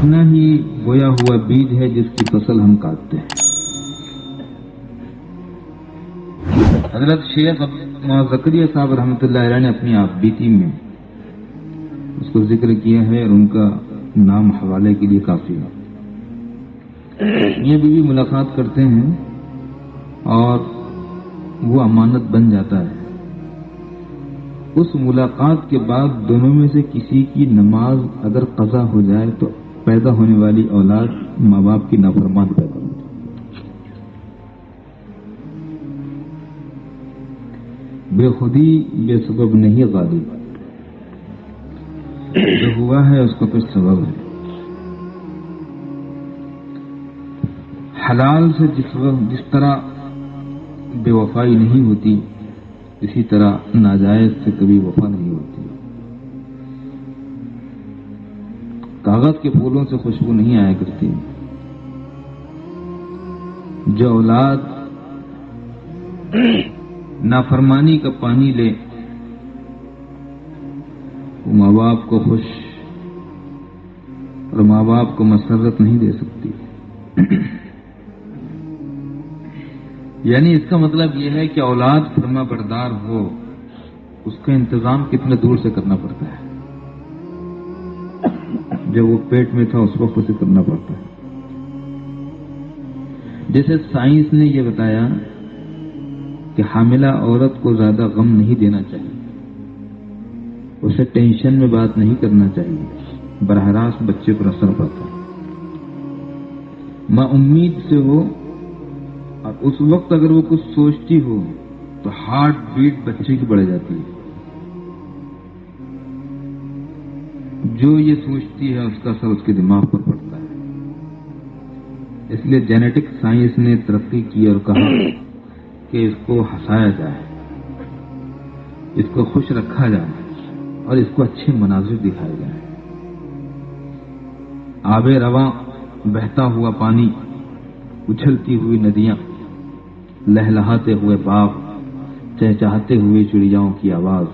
اپنا ہی بویا ہوا بیج ہے جس کی فصل ہم کاٹتے ہیں. حضرت شیخ زکریا صاحب رحمۃ اللہ علیہ نے اپنی آپ بیتی میں اس کو ذکر کیا ہے اور ان کا نام حوالے کے لیے کافی ہے. یہ بھی ملاقات کرتے ہیں اور وہ امانت بن جاتا ہے. اس ملاقات کے بعد دونوں میں سے کسی کی نماز اگر قضا ہو جائے تو پیدا ہونے والی اولاد ماں باپ کی نافرمان پیدا ہوتی ہے. بے خودی بے سبب نہیں غالب، جو ہوا ہے اس کا کچھ سبب ہے. حلال سے جس طرح بے وفائی نہیں ہوتی اسی طرح ناجائز سے کبھی وفا نہیں ہوتی. کاغذ کے پھولوں سے خوشبو نہیں آیا کرتی. جو اولاد نافرمانی کا پانی لے وہ ماں باپ کو خوش اور ماں باپ کو مسرت نہیں دے سکتی. یعنی اس کا مطلب یہ ہے کہ اولاد فرما بردار ہو اس کا انتظام کتنے دور سے کرنا پڑتا ہے. جب وہ پیٹ میں تھا اس وقت اسے کرنا پڑتا ہے. جیسے سائنس نے یہ بتایا کہ حاملہ عورت کو زیادہ غم نہیں دینا چاہیے، اسے ٹینشن میں بات نہیں کرنا چاہیے، براہ راست بچے پر اثر پڑتا ہے. ماں امید سے ہو اور اس وقت اگر وہ کچھ سوچتی ہو تو ہارٹ بیٹ بچے کی بڑھ جاتی ہے. جو یہ سوچتی ہے اس کا اثر اس کے دماغ پر پڑتا ہے. اس لیے جینیٹک سائنس نے ترقی کی اور کہا کہ اس کو ہنسایا جائے، اس کو خوش رکھا جائے اور اس کو اچھے مناظر دکھائے جائیں. آب رواں، بہتا ہوا پانی، اچھلتی ہوئی ندیاں، لہلہاتے ہوئے باغ، چہچہاتے ہوئے چڑیاؤں کی آواز،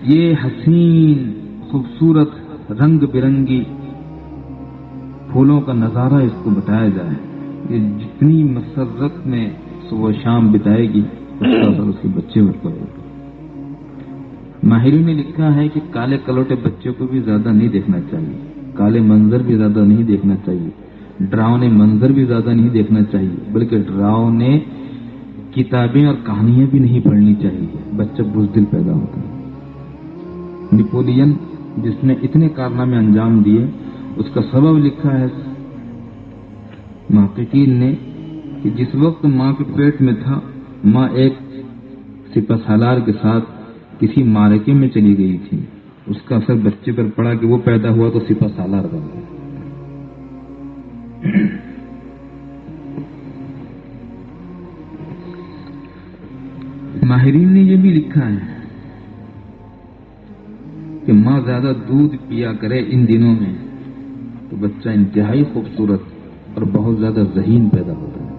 یہ حسین خوبصورت رنگ برنگی پھولوں کا نظارہ اس کو بتایا جائے کہ جتنی مسرت میں صبح و شام بتائے گی اس کا اثر اس کے بچے پر پڑے گا. ماہرین نے لکھا ہے کہ کالے کلوٹے بچوں کو بھی زیادہ نہیں دیکھنا چاہیے، کالے منظر بھی زیادہ نہیں دیکھنا چاہیے، ڈراؤنے منظر بھی زیادہ نہیں دیکھنا چاہیے، بلکہ ڈراؤنے کتابیں اور کہانیاں بھی نہیں پڑھنی چاہیے. بچہ بزدل پیدا ہوتا ہے. نیپولین جس نے اتنے کارنامے انجام دیے اس کا سبب لکھا ہے محققین نے کہ جس وقت ماں کے پیٹ میں تھا ماں ایک سپہ سالار کے ساتھ کسی معرکے میں چلی گئی تھی. اس کا اثر بچے پر پڑا کہ وہ پیدا ہوا تو سپہ سالار بن گیا. ماہرین نے یہ بھی لکھا ہے کہ ماں زیادہ دودھ پیا کرے ان دنوں میں تو بچہ انتہائی خوبصورت اور بہت زیادہ ذہین پیدا ہوتا ہے.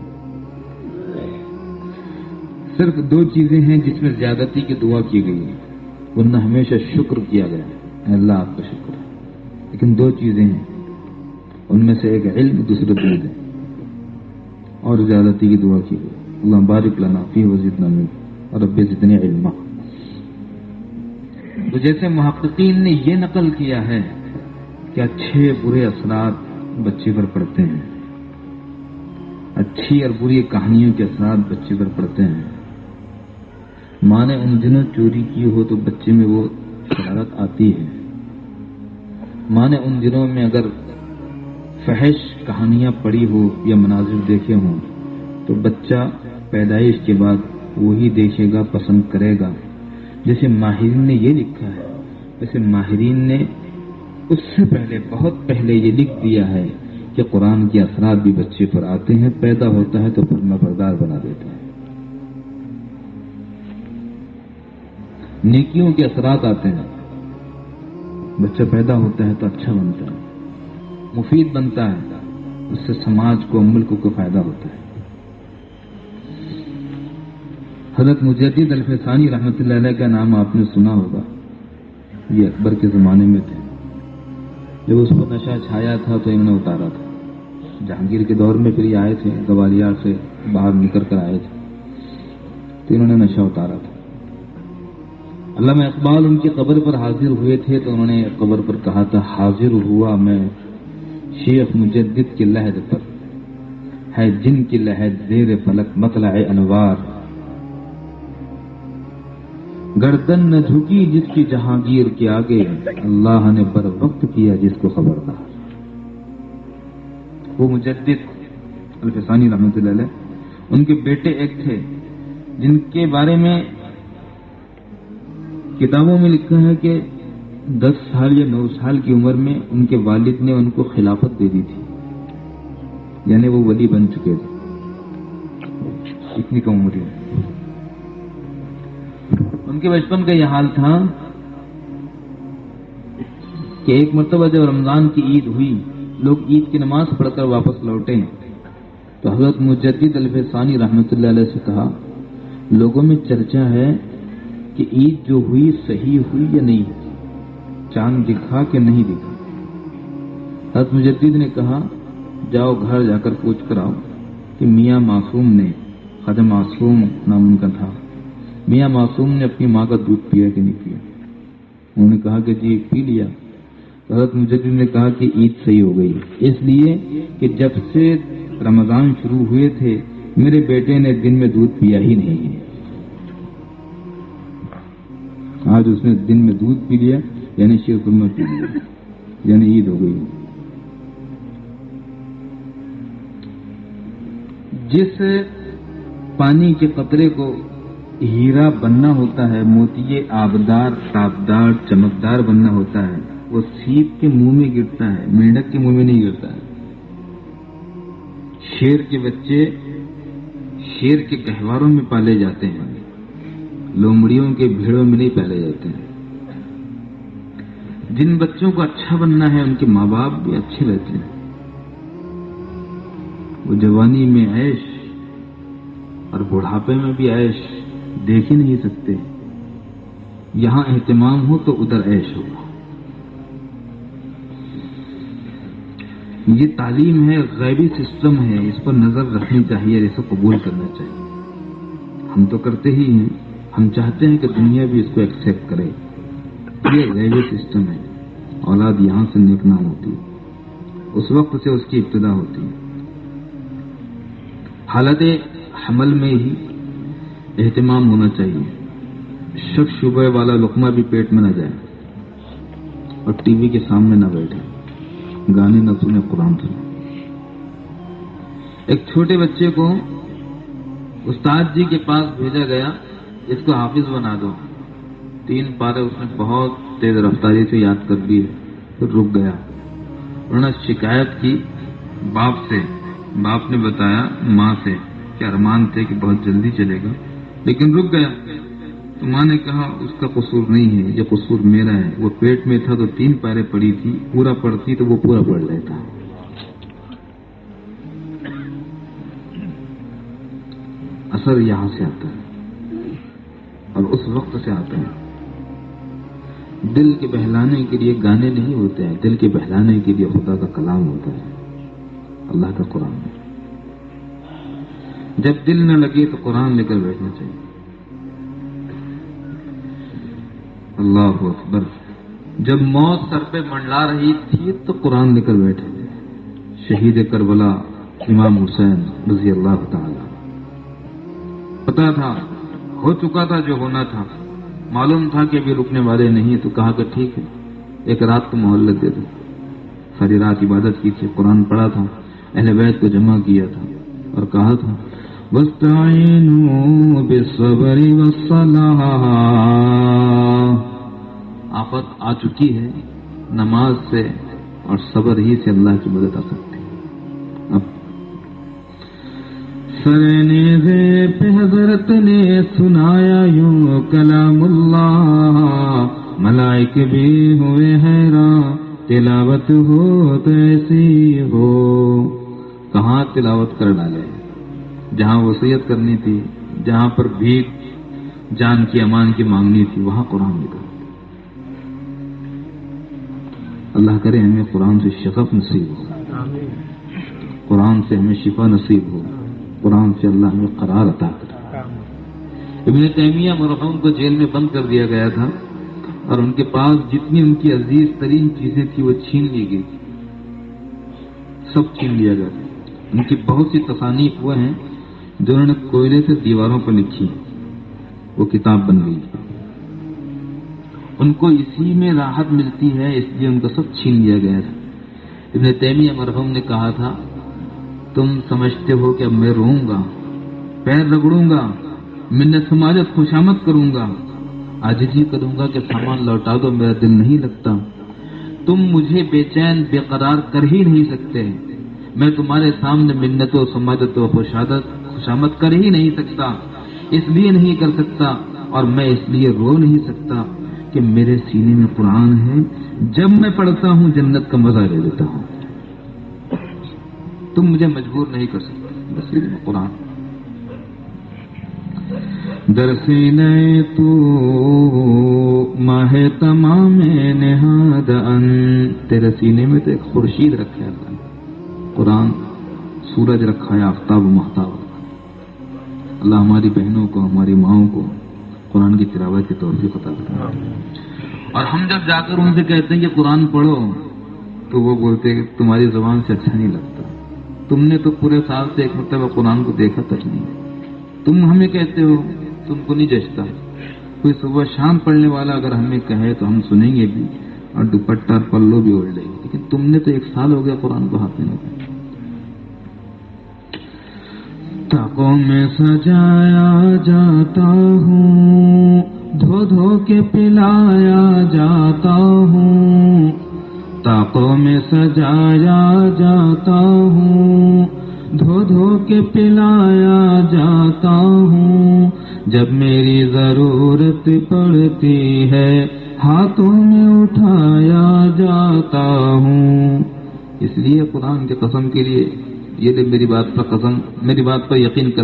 صرف 2 چیزیں ہیں جس میں زیادتی کی دعا کی گئی ہے، ورنہ ہمیشہ شکر کیا گیا ہے، اللہ آپ کا شکر ہے. لیکن 2 چیزیں ہیں، ان میں سے ایک علم، دوسرا دودھ ہے، اور زیادتی کی دعا کی گئی. اللہ بارک لنا فی وزدنا من اور رب زدنی علما. تو جیسے محققین نے یہ نقل کیا ہے کہ اچھے برے اثرات بچے پر پڑتے ہیں، اچھی اور بری کہانیوں کے اثرات بچے پر پڑتے ہیں. ماں نے ان دنوں چوری کی ہو تو بچے میں وہ شرارت آتی ہے. ماں نے ان دنوں میں اگر فحش کہانیاں پڑھی ہو یا مناظر دیکھے ہوں تو بچہ پیدائش کے بعد وہی دیکھے گا، پسند کرے گا. جیسے ماہرین نے یہ لکھا ہے ویسے ماہرین نے اس سے پہلے، بہت پہلے یہ لکھ دیا ہے کہ قرآن کے اثرات بھی بچے پر آتے ہیں، پیدا ہوتا ہے تو فرما بردار بنا دیتا ہے. نیکیوں کے اثرات آتے ہیں، بچہ پیدا ہوتا ہے تو اچھا بنتا ہے، مفید بنتا ہے، اس سے سماج کو، ملک کو فائدہ ہوتا ہے. حضرت مجدد الفسانی رحمۃ اللہ علیہ کا نام آپ نے سنا ہوگا. یہ اکبر کے زمانے میں تھے. جب اس پر نشہ چھایا تھا تو انہوں نے اتارا تھا. جہانگیر کے دور میں پھر یہ آئے تھے، گوالیار سے باہر نکل کر آئے تھے تو انہوں نے نشہ اتارا تھا. علامہ اقبال ان کی قبر پر حاضر ہوئے تھے تو انہوں نے قبر پر کہا تھا، حاضر ہوا میں شیخ مجدد کی لحد پر، ہے جن کی لحد زیر فلک مطلع انوار. گردن نہ جھکی جس کی جہانگیر کے آگے، اللہ نے بر وقت کیا جس کو خبردار. وہ مجدد الفسانی رحمۃ اللہ علیہ، ان کے بیٹے ایک تھے جن کے بارے میں کتابوں میں لکھا ہے کہ 10 سال یا 9 سال کی عمر میں ان کے والد نے ان کو خلافت دے دی تھی، یعنی وہ ولی بن چکے تھے اتنی کم عمر میں. ان کے بچپن کا یہ حال تھا کہ ایک مرتبہ جب رمضان کی عید ہوئی، لوگ عید کی نماز پڑھ کر واپس لوٹے تو حضرت مجدد الفسانی رحمۃ اللہ علیہ سے کہا، لوگوں میں چرچا ہے کہ عید جو ہوئی صحیح ہوئی یا نہیں، چاند دکھا کہ نہیں دکھا. حضرت مجدد نے کہا، جاؤ گھر جا کر پوچھ کر آؤ کہ میاں معصوم نے، خواجہ معصوم نام ان کا تھا، میاں معصوم نے اپنی ماں کا دودھ پیا کہ نہیں پیا. انہوں نے کہا کہ جی پی لیا. حضرت مجدد نے کہا کہ عید صحیح ہو گئی، اس لیے کہ جب سے رمضان شروع ہوئے تھے میرے بیٹے نے دن میں دودھ پیا ہی نہیں ہے. آج اس نے دن میں دودھ پی لیا یعنی شیرخرما پی لیا، یعنی عید ہو گئی. جس پانی کے قطرے کو ہیرا بننا ہوتا ہے، موتی آبدار تابدار چمکدار بننا ہوتا ہے، وہ سیپ کے منہ میں گرتا ہے، مینڈک کے منہ میں نہیں گرتا ہے. شیر کے بچے شیر کے گہواروں میں پالے جاتے ہیں، لومڑیوں کے بھیڑوں میں نہیں پالے جاتے ہیں. جن بچوں کو اچھا بننا ہے ان کے ماں باپ بھی اچھے رہتے ہیں. وہ جوانی میں عیش اور بڑھاپے میں بھی عیش دیکھ ہی نہیں سکتے. یہاں اہتمام ہو تو ادھر عیش ہو. یہ تعلیم ہے، غیبی سسٹم ہے، اس پر نظر رکھنی چاہیے اور اسے قبول کرنا چاہیے. ہم تو کرتے ہی ہیں، ہم چاہتے ہیں کہ دنیا بھی اس کو ایکسیپٹ کرے. یہ غیبی سسٹم ہے. اولاد یہاں سے نیک نام ہوتی ہے، اس وقت سے اس کی ابتدا ہوتی ہے. حالت حمل میں ہی اہتمام ہونا چاہیے. شک شبہ والا لقمہ بھی پیٹ میں نہ جائے اور ٹی وی کے سامنے نہ بیٹھے، گانے نہ سنے، قرآن سنے. ایک چھوٹے بچے کو استاد جی کے پاس بھیجا گیا، اس کو حافظ بنا دو. 3 پارے اس نے بہت تیز رفتاری سے یاد کر لیے، پھر رک گیا. انہوں نے شکایت کی باپ سے، باپ نے بتایا ماں سے کہ ارمان تھے کہ بہت جلدی چلے گا لیکن رک گیا. تو ماں نے کہا اس کا قصور نہیں ہے، یہ قصور میرا ہے. وہ پیٹ میں تھا تو 3 پارے پڑی تھی، پورا پڑتی تو وہ پورا پڑھ لیتا. اثر یہاں سے آتا ہے اور اس وقت سے آتا ہے. دل کے بہلانے کے لیے گانے نہیں ہوتے ہیں، دل کے بہلانے کے لیے خدا کا کلام ہوتا ہے، اللہ کا قرآن. جب دل نہ لگے تو قرآن لے کر بیٹھنا چاہیے. اللہ اکبر. جب موت سر پہ منڈلا رہی تھی تو قرآن لے کر بیٹھے تھے. شہید کربلا امام حسین رضی اللہ تعالی، پتا تھا، ہو چکا تھا جو ہونا تھا، معلوم تھا کہ ابھی رکنے والے نہیں. تو کہا کہ ٹھیک ہے، ایک رات کو مہلت دے دو. ساری رات عبادت کی تھی، قرآن پڑھا تھا، اہل بیت کو جمع کیا تھا اور کہا تھا وَاسْتَعِينُوا بِالصَّبْرِ وَالصَّلَاةِ. آفت آ چکی ہے، نماز سے اور صبر ہی سے اللہ کی مدد آ سکتی ہے. اب سرنیزے پہ حضرت نے سنایا یوں کلام اللہ، ملائکے بھی ہوئے حیران، تلاوت ہو تو ایسی ہو. کہاں تلاوت کر ڈالے، جہاں وصیت کرنی تھی، جہاں پر بھیک جان کی امان کی مانگنی تھی، وہاں قرآن نکل. اللہ کرے ہمیں قرآن سے شغف نصیب ہو، قرآن سے ہمیں شفا نصیب ہو، قرآن سے اللہ ہمیں قرار عطا کرے۔ ابن تیمیہ مرحوم کو جیل میں بند کر دیا گیا تھا اور ان کے پاس جتنی ان کی عزیز ترین چیزیں تھی وہ چھین لی گئی تھی، سب چھین لیا گیا تھا۔ ان کی بہت سی تصانیف وہ ہیں جو انہوں نے کوئلے سے دیواروں پر لکھی، وہ کتاب بن گئی۔ ان کو اسی میں راحت ملتی ہے، اس لیے ان کو سب چھین لیا گیا تھا۔ ابن تیمیہ مرحوم نے کہا تھا، تم سمجھتے ہو کہ اب میں روؤں گا، پیر رگڑوں گا، منت سماجت خوشامد کروں گا، عاجزی کروں گا کہ سامان لوٹا دو، میرا دل نہیں لگتا، تم مجھے بے چین بے قرار کر ہی نہیں سکتے، میں تمہارے سامنے منت و سماجت و خوشامد کر ہی نہیں سکتا، اس لیے نہیں کر سکتا اور میں اس لیے رو نہیں سکتا کہ میرے سینے میں قرآن ہے، جب میں پڑھتا ہوں جنت کا مزہ لے لیتا ہوں، تم مجھے مجبور نہیں کر سکتے، بس یہ قرآن۔ در سینے تو ماہ تمام نہاد ان، تیرے سینے میں تو ایک خورشید رکھا ہے اللہ نے، قرآن، سورج رکھا ہے، آفتاب و مہتاب رکھا ہے۔ اللہ ہماری بہنوں کو، ہماری ماؤں کو قرآن کی تلاوت کی توفیق عطا کرے۔ اور ہم جب جا کر ان سے کہتے ہیں کہ قرآن پڑھو تو وہ بولتے ہیں کہ تمہاری زبان سے اچھا نہیں لگتا، تم نے تو پورے سال سے ایک مرتبہ قرآن کو دیکھا تک نہیں، تم ہمیں کہتے ہو، تم کو نہیں جچتا۔ کوئی صبح شام پڑھنے والا اگر ہمیں کہے تو ہم سنیں گے بھی اور دوپٹہ اور پلو بھی اوڑھ لیں گے، لیکن تم نے تو ایک سال ہو گیا قرآن کو ہاتھ میں لے کر۔ تاقوں میں سجایا جاتا ہوں، دھو دھو کے پلایا جاتا ہوں، تاقوں میں سجایا جاتا ہوں، دھو دھو کے پلایا جاتا ہوں، جب میری ضرورت پڑتی ہے ہاتھوں میں اٹھایا جاتا ہوں۔ اس لیے قرآن کے قسم کے لیے یہ میری بات پر یقین کر